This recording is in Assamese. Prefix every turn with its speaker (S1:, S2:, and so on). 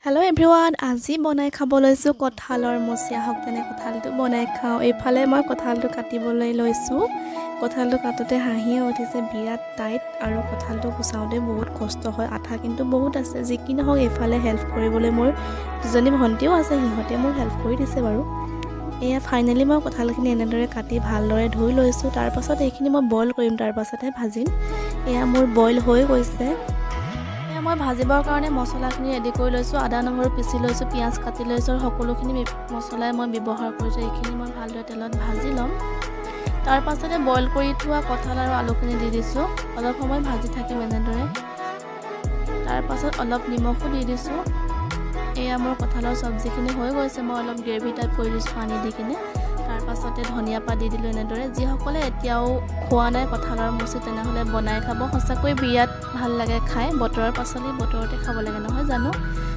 S1: হেল্ল' এভৰিৱান, আজি বনাই খাব লৈছোঁ কঁঠালৰ মচি। আহক তেনে কঁঠালটো বনাই খাওঁ। এইফালে মই কঁঠালটো কাটিবলৈ লৈছোঁ। কঁঠালটো কাটোতে হাঁহিয়ে উঠিছে, বিৰাট টাইট আৰু কঁঠালটো গুচাওঁতে বহুত কষ্ট হয়। আঠা কিন্তু বহুত আছে। যি কি নহওক, এইফালে হেল্প কৰিবলৈ মোৰ দুজনী ভণ্টিও আছে, সিহঁতে মোক হেল্প কৰি দিছে বাৰু। এয়া ফাইনেলি মই কঁঠালখিনি এনেদৰে কাটি ভালদৰে ধুই লৈছোঁ। তাৰপাছত এইখিনি মই বইল কৰিম, তাৰপাছতহে ভাজিম। এয়া মোৰ বইল হৈ গৈছে। মই ভাজিবৰ কাৰণে মছলাখিনি ৰেডি কৰি লৈছোঁ। আদা নহৰু পিচি লৈছোঁ, পিঁয়াজ কাটি লৈছোঁ আৰু সকলোখিনি মছলাই মই ব্যৱহাৰ কৰিছোঁ। এইখিনি মই ভালদৰে তেলত ভাজি ল'ম। তাৰপাছতে বইল কৰি থোৱা কঁঠাল আৰু আলুখিনি দি দিছোঁ। অলপ সময় ভাজি থাকিম এনেদৰে। তাৰপাছত অলপ নিমখো দি দিছোঁ। এয়া মোৰ কঁঠালৰ চব্জিখিনি হৈ গৈছে। মই অলপ গ্ৰেভি টাইপ কৰি দিছোঁ পানী দি কিনে। তাৰপাছতে ধনিয়া পাত দি দিলোঁ এনেদৰে। যিসকলে এতিয়াও খোৱা নাই কঁঠালৰ মুচি, তেনেহ'লে বনাই খাব। সঁচাকৈ বিৰাট ভাল লাগে খাই। বতৰৰ পাচলি বতৰতে খাব লাগে, নহয় জানো?